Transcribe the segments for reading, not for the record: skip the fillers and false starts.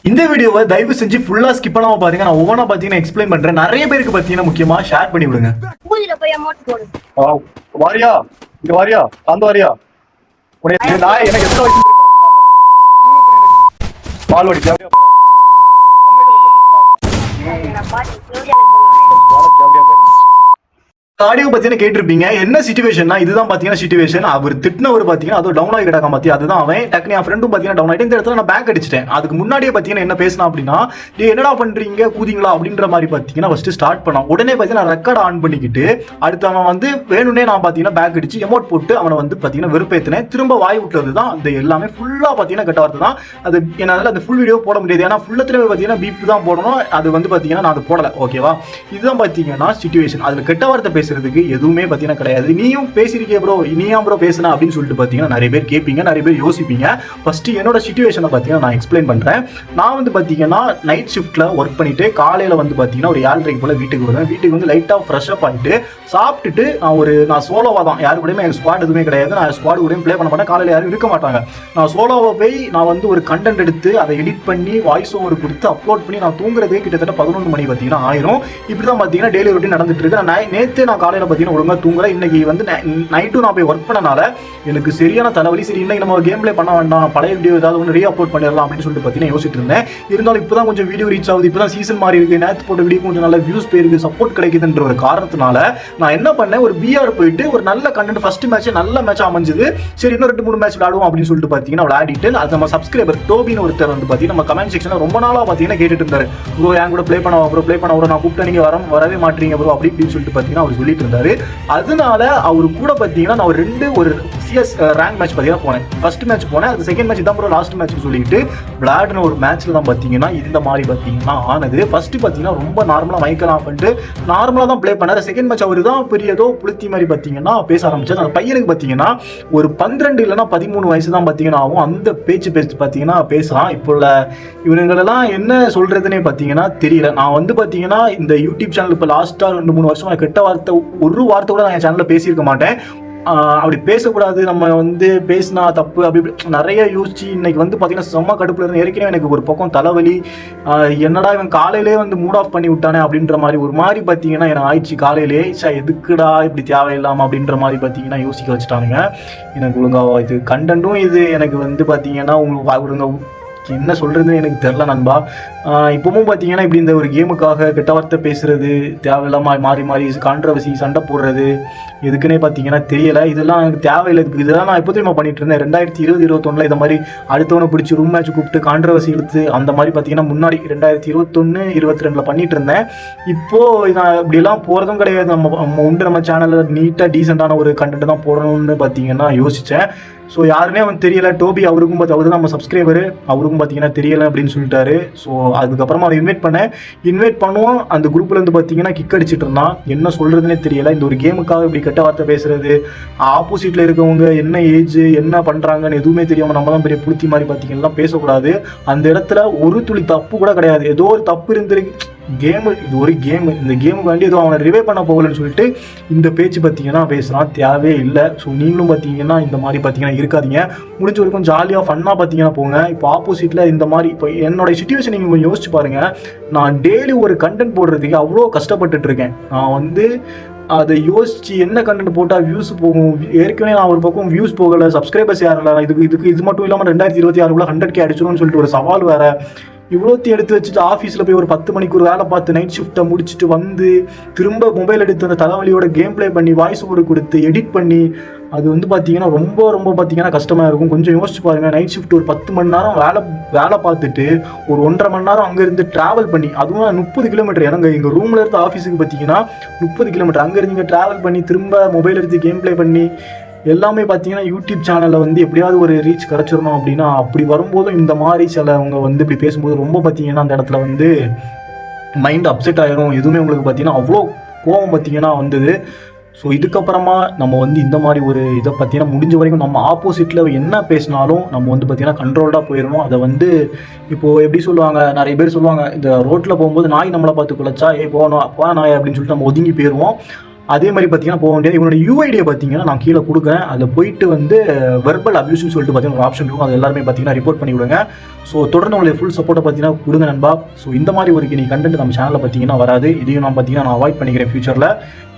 இந்த வீடியோவை தயவு செஞ்சு ஃபுல்லா ஸ்கிப் பண்ணாம பாருங்க. நான் ஒவ்வொன்றா பாத்தீங்கன்னா எக்ஸ்பிளைன் பண்றேன். நிறைய பேருக்கு பாத்தீங்கன்னா முக்கியமா ஷேர் பண்ணி விடுங்க. வாரியா இங்க வாரியா அந்த வாரியா நான் எனக்கு எத்தனை வயசு பால்வாடி தேவையா ஆடியோ பாத்தீங்கன்னா கேட்டிருப்பீங்க. என்ன சிச்சுவேஷன்னா இதுதான் பாத்தீங்கன்னா சிச்சுவேஷன். அவர் திட்டினவர் பாத்தீங்கன்னா அது டவுன் ஆகி கிடக்க பாத்தி அதுதான் அவன் டக்குனு என் ஃப்ரெண்டும் பாத்தீங்கன்னா டவுன் ஆகிட்டு இந்த இடத்துல நான் பேக் அடிச்சிட்டேன். அதுக்கு முன்னாடியே பாத்தீங்கன்னா என்ன பேசினா அப்படின்னா என்னடா பண்றீங்க கூதிங்களா அப்படின்ற மாதிரி பாத்தீங்கன்னா ஃபர்ஸ்ட் ஸ்டார்ட் பண்ணான். உடனே பாத்தீங்கன்னா ரெக்கார்ட் ஆன் பண்ணிக்கிட்டு அடுத்து அவன் வந்து வேணும்னே நான் பாத்தீங்கன்னா பேக் அடிச்சு எமோட் போட்டு அவனை வந்து பாத்தீங்கன்னா வெறுப்பேத்தினேன். திரும்ப வாய் விட்டது தான் அந்த எல்லாமே ஃபுல்லா பாத்தீங்கன்னா கெட்ட வார்த்தை தான். அது என்னால அந்த ஃபுல் வீடியோ போட முடியாது. ஏன்னா ஃபுல்லத்திலே பாத்தீங்கன்னா பீப் தான் போடணும். அது வந்து பாத்தீங்கன்னா நான் அது போடல. ஓகேவா, இதுதான் பாத்தீங்கன்னா சிச்சுவேஷன். அதுல கெட்ட வார்த்தை பேசுறதுக்கு எதுவுமே பாத்தீங்கன்னா கிடையாது. நீயும் பேசிருக்கே ப்ரோ, நீயா ப்ரோ பேசுனா அப்படின்னு சொல்லிட்டு பாத்தீங்கன்னா நிறைய பேர் கேட்பீங்க, நிறைய பேர் யோசிப்பீங்க. ஃபர்ஸ்ட் என்னோட சிச்சுவேஷனை பாத்தீங்கன்னா நான் எக்ஸ்பிளைன் பண்றேன். நான் வந்து பாத்தீங்கன்னா நைட் ஷிஃப்ட்ல ஒர்க் பண்ணிட்டு காலையில வந்து பாத்தீங்கன்னா ஒரு 7:30 போல வீட்டுக்கு வருவேன். வீட்டுக்கு வந்து லைட்டா ஃப்ரெஷ் அப் ஆகிட்டு சாப்பிட்டுட்டு நான் சோலோவா தான், யாரு கூடயுமே எனக்கு ஸ்குவாட் எதுவுமே கிடையாது. நான் ஸ்குவாட் கூடயும் ப்ளே பண்ண மாட்டேன். காலையில் யாரும் இருக்க மாட்டாங்க. நான் சோலோவா போய் நான் வந்து ஒரு கண்டென்ட் எடுத்து அதை எடிட் பண்ணி வாய்ஸ் ஓவர் கொடுத்து அப்லோட் பண்ணி நான் தூங்குறதுக்கு கிட்டத்தட்ட 11 மணி பாத்தீங்கன்னா ஆயிரும். இப்படிதான் பாத்தீங்கன்னா டெய்லி ரொட்டீன் நடந்துட்டு இருக்கு. நேற்று நான் காலையில பாத்தீங்கன்னா ஒழுங்கா தூங்குறேன். இன்னைக்கு வந்து நைட்டும் நான் போய் ஒர்க் பண்ணனால எனக்கு சரியான தலைவலி. சரி இன்னைக்கு நம்ம கேம் பிளே பண்ண வேண்டாம், பழைய வீடியோ ஏதாவது ஒன்று ரீ அப்லோட் பண்ணிடலாம் அப்படின்னு சொல்லிட்டு பார்த்தீங்கன்னா யோசிச்சுட்டு இருந்தேன். இருந்தாலும் இப்போதான் கொஞ்சம் வீடியோ ரீச் ஆகுது, இப்போதான் சீசன் மாறி இருக்கு, நேற்று போட்ட வீடியோ கொஞ்சம் நல்ல வியூஸ் போயிருக்கு, சப்போர்ட் கிடைக்குதுன்ற ஒரு காரணத்தினால நான் என்ன பண்ணேன், ஒரு பிஆர் போயிட்டு ஒரு நல்ல கண்டென்ட் ஃபர்ஸ்ட் மேட்ச் நல்ல மேட்ச் அமைஞ்சது. சரி இன்னும் 2-3 மேட்ச் விளையாடுவோம் அப்படின்னு சொல்லிட்டு பார்த்தீங்கன்னா விளையாடிட்டு அது நம்ம சப்ஸ்கிரைபர் டோபின்னு ஒருத்தர் வந்து பார்த்தீங்கன்னா நம்ம கமெண்ட் செக்ஷனில் ரொம்ப நாளாக பார்த்தீங்கன்னா கேட்டுட்டு இருந்தாரு. ப்ரோ என் கூட ப்ளே பண்ண ப்ரோ நான் கூப்பிட்டு நீங்க வரவே மாட்டீங்க ப்ரோ அப்படி இப்படின்னு சொல்லிட்டு பார்த்தீங்கன்னா அவர் சொல்லிட்டு இருந்தாரு. அதனால அவரு கூட பார்த்தீங்கன்னா நான் ஒரு சிஎஸ் ரேங்க் மேட்ச் பார்த்தீங்கன்னா போனேன். ஃபர்ஸ்ட் மேட்ச் போனேன், அது செகண்ட் மேட்ச் தான் ப்ரோ லாஸ்ட் மேட்ச் சொல்லிட்டு விளையாடின ஒரு மேட்ச்ல தான் பார்த்தீங்கன்னா இந்த மாதிரி பார்த்தீங்கன்னா ஆனது. ஃபர்ஸ்ட் பார்த்தீங்கன்னா ரொம்ப நார்மலாக மைக்கெல்லாம் ஆஃப் பண்ணிட்டு நார்மலாக தான் ப்ளே பண்ணாரு. செகண்ட் மேட்ச் அவர் தான் பெரிய ஏதோ புளுத்தி மாதிரி பார்த்தீங்கன்னா பேச ஆரம்பிச்சார். அந்த பையனுக்கு பார்த்தீங்கன்னா ஒரு 12 இல்லைன்னா 13 வயசு தான் பார்த்தீங்கன்னா ஆகும். அந்த பேச்சு பார்த்தீங்கன்னா பேசலாம். இப்போ உள்ள இவனுங்களெல்லாம் என்ன சொல்றதுன்னே பார்த்தீங்கன்னா தெரியல. நான் வந்து பார்த்தீங்கன்னா இந்த யூடியூப் சேனல் இப்போ லாஸ்ட்டாக 2-3 வருஷம் கெட்ட வார்த்தை ஒரு வார்த்தை கூட நான் என் சேனலில் பேசியிருக்க மாட்டேன். அப்படி பேசக்கூடாது, நம்ம வந்து பேசினா தப்பு அப்படி நிறைய யோசிச்சு இன்னைக்கு வந்து பார்த்தீங்கன்னா செம்ம கடுப்புல இருந்து ஏற்கனவே எனக்கு ஒரு பக்கம் தலைவலி. என்னடா இவன் காலையிலே வந்து மூட் ஆஃப் பண்ணி விட்டானே அப்படின்ற மாதிரி ஒரு மாதிரி பார்த்தீங்கன்னா எனக்கு ஆயிடுச்சு. காலையிலே எதுக்குடா இப்படி தேவையில்லாமல் அப்படின்ற மாதிரி பார்த்தீங்கன்னா யோசிக்க வச்சுட்டானுங்க. எனக்கு ஒழுங்கா இது கண்டென்ட்டும் இது எனக்கு வந்து பார்த்தீங்கன்னா ஒழுங்கா என்ன சொல்றதுன்னு எனக்கு தெரில நண்பா. இப்பவும் பார்த்தீங்கன்னா இப்படி இந்த ஒரு கேமுக்காக கெட்ட வார்த்தை பேசுறது, தேவையில்லாமல் மாறி கான்ட்ரவர்சி சண்டை போடுறது எதுக்குன்னே பார்த்தீங்கன்னா தெரியல. இதெல்லாம் எனக்கு தேவையில்லை. இதெல்லாம் நான் எப்போ தெரியுமா பண்ணிட்டு இருந்தேன், 2020-21 இந்த மாதிரி அடுத்தவனை பிடிச்சி ரூம் மேட்ச் கூப்பிட்டு கான்ட்ரவர்சி எடுத்து அந்த மாதிரி பார்த்தீங்கன்னா முன்னாடி 2021-22 பண்ணிட்டு இருந்தேன். இப்போ நான் இப்படிலாம் போகிறதும் கிடையாது. நம்ம சேனலில் நீட்டாக டீசெண்டான ஒரு கண்டென்ட் தான் போடணும்னு பார்த்தீங்கன்னா யோசித்தேன். ஸோ யாருமே அவன் தெரியல. டோபி அவருக்கும் அவரு தான் நம்ம சப்ஸ்கிரைபரு, அவருக்கும் பார்த்தீங்கன்னா தெரியலை அப்படின்னு சொல்லிட்டாரு. ஸோ அதுக்கப்புறமா அவரை இன்வைட் பண்ணுவோம். அந்த குரூப்ல இருந்து பார்த்தீங்கன்னா கிக் அடிச்சிட்டு இருந்தான். என்ன சொல்றதுன்னே தெரியல. இந்த ஒரு கேமுக்காக இப்படி கெட்ட வார்த்தை பேசுறது, ஆப்போசிட்ல இருக்கவங்க என்ன ஏஜ் என்ன பண்றாங்கன்னு எதுவுமே தெரியாம நம்ம தான் பெரிய புளுத்தி மாதிரி பார்த்தீங்கன்னா பேசக்கூடாது. அந்த இடத்துல ஒரு துளி தப்பு கூட கிடையாது. ஏதோ ஒரு தப்பு இருந்திருக்கு. கேமு இது ஒரு கேமு, இந்த கேமுக்கு வேண்டி ஏதோ அவனை ரிவே பண்ண போகலன்னு சொல்லிட்டு இந்த பேச்சு பார்த்தீங்கன்னா பேசுகிறான். தேவையே இல்லை. ஸோ நீங்களும் பார்த்தீங்கன்னா இந்த மாதிரி பார்த்தீங்கன்னா இருக்காதீங்க. முடிஞ்ச வரைக்கும் ஜாலியாக ஃபன்னாக பார்த்தீங்கன்னா போங்க. இப்போ ஆப்போசிட்டில் இந்த மாதிரி இப்போ என்னோட சிச்சுவேஷன் நீங்கள் கொஞ்சம் யோசிச்சு பாருங்கள். நான் டெய்லி ஒரு கண்டென்ட் போடுறதுக்கு அவ்வளோ கஷ்டப்பட்டுட்டு இருக்கேன். நான் வந்து அதை யோசிச்சு என்ன கண்டென்ட் போட்டால் வியூஸ் போகும். ஏற்கனவே நான் ஒரு பக்கம் வியூஸ் போகலை, சப்ஸ்கிரைபர்ஸ் யாரில்லை. இது மட்டும் இல்லாமல் 2026 100K அடிச்சிடும்னு சொல்லிட்டு ஒரு சவால் வேறு. இவ்வளோத்தையும் எடுத்து வச்சுட்டு ஆஃபீஸில் போய் ஒரு 10 மணிக்கு ஒரு வேலை பார்த்து நைட் ஷிஃப்ட்டை முடிச்சுட்டு வந்து திரும்ப மொபைல் எடுத்து அந்த தலைவலியோட கேம் ப்ளே பண்ணி வாய்ஸ் ஓவர் கொடுத்து எடிட் பண்ணி அது வந்து பார்த்தீங்கன்னா ரொம்ப பார்த்தீங்கன்னா கஷ்டமாக இருக்கும். கொஞ்சம் யோசிச்சு பாருங்கள். நைட் ஷிஃப்ட் ஒரு 10 மணி நேரம் வேலை பார்த்துட்டு ஒரு 1.5 மணி நேரம் அங்கேருந்து ட்ராவல் பண்ணி, அதுவும் 30 கிலோமீட்டர் எனக்கு எங்கள் ரூமில் இருந்து ஆஃபீஸுக்கு பார்த்தீங்கன்னா 30 கிலோமீட்டர் அங்கேருந்து இங்கே ட்ராவல் பண்ணி திரும்ப மொபைல் எடுத்து கேம் ப்ளே பண்ணி எல்லாமே பார்த்தீங்கன்னா யூடியூப் சேனலில் வந்து எப்படியாவது ஒரு ரீச் கிடச்சிடணும் அப்படின்னா அப்படி வரும்போதும் இந்த மாதிரி சிலவங்க வந்து இப்படி பேசும்போது ரொம்ப பார்த்தீங்கன்னா அந்த இடத்துல வந்து மைண்ட் அப்செட் ஆயிரும். எதுவுமே உங்களுக்கு பார்த்தீங்கன்னா அவ்வளோ கோவம் பார்த்தீங்கன்னா வந்தது. ஸோ இதுக்கப்புறமா நம்ம வந்து இந்த மாதிரி ஒரு இதை பார்த்தீங்கன்னா முடிஞ்ச வரைக்கும் நம்ம ஆப்போசிட்டில் என்ன பேசினாலும் நம்ம வந்து பார்த்தீங்கன்னா கண்ட்ரோல்டாக போயிடணும். அதை வந்து இப்போது எப்படி சொல்லுவாங்க, நிறைய பேர் சொல்லுவாங்க இந்த ரோட்டில் போகும்போது நாய் நம்மளை பார்த்து குலைச்சா போனோம் அப்பா நாய் அப்படின்னு சொல்லிட்டு நம்ம ஒதுங்கி போயிடுவோம். அதே மாதிரி பார்த்தீங்கன்னா போக வேண்டியது இவனோட யூஐடியை பார்த்தீங்கன்னா நான் கீழே கொடுக்குறேன். அதில் போயிட்டு வந்து வெர்பல் அபியூஸ்னு சொல்லிட்டு பார்த்தீங்கன்னா ஒரு ஆப்ஷன் இருக்கும். அது எல்லாருமே பார்த்தீங்கன்னா ரிப்போர்ட் பண்ணி விடுங்க. ஸோ தொடர்ந்து உங்களுடைய ஃபுல் சப்போர்ட்டை பார்த்தீங்கன்னா கொடுங்க நண்பா. ஸோ இந்த மாதிரி ஒரு நீ கண்டென்ட் நம்ம சேனலில் பார்த்தீங்கன்னா வராது. இதையும் நான் பார்த்தீங்கன்னா நான் அவாய்ட் பண்ணிக்கிறேன் ஃபியூச்சரில்.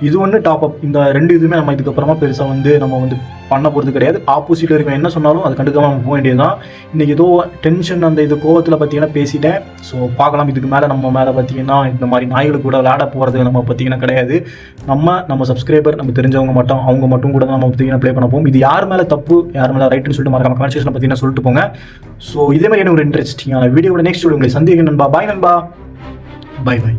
இது ஒன்று டாப் அப். இந்த 2 இதுவுமே நம்ம இதுக்கப்புறமா பெருசாக வந்து நம்ம வந்து பண்ண போகிறது கிடையாது. ஆப்போசிட்டில் இருக்க என்ன சொன்னாலும் அது கண்டுக்காம நம்ம போக வேண்டியது தான். இன்றைக்கி ஏதோ டென்ஷன் அந்த இது கோவத்தில் பார்த்தீங்கன்னா பேசிட்டேன். ஸோ பார்க்கலாம் இதுக்கு மேலே நம்ம மேலே பார்த்தீங்கன்னா இந்த மாதிரி நாய்களுக்கு கூட விளையாட போகிறது நம்ம பார்த்தீங்கன்னா கிடையாது. நம்ம சப்ஸ்கிரைபர் நம்ம தெரிஞ்சவங்க மட்டும் அவங்க மட்டும் கூட நம்ம பார்த்தீங்கன்னா ப்ளே பண்ண போகும். இது யார் மேலே தப்பு யார் மேலே ரைட்டுன்னு சொல்லிட்டு மறக்காம கமெண்ட் செக்ஷனில் பார்த்தீங்கன்னா சொல்லிட்டு போங்க. ஸோ இதே மாதிரி ஒரு இன்ட்ரெஸ்டிங்கான வீடியோட நெக்ஸ்ட் வீடியோ உங்களை சந்திக்கிறேன் நண்பா. பாய் நண்பா. பாய் பாய்.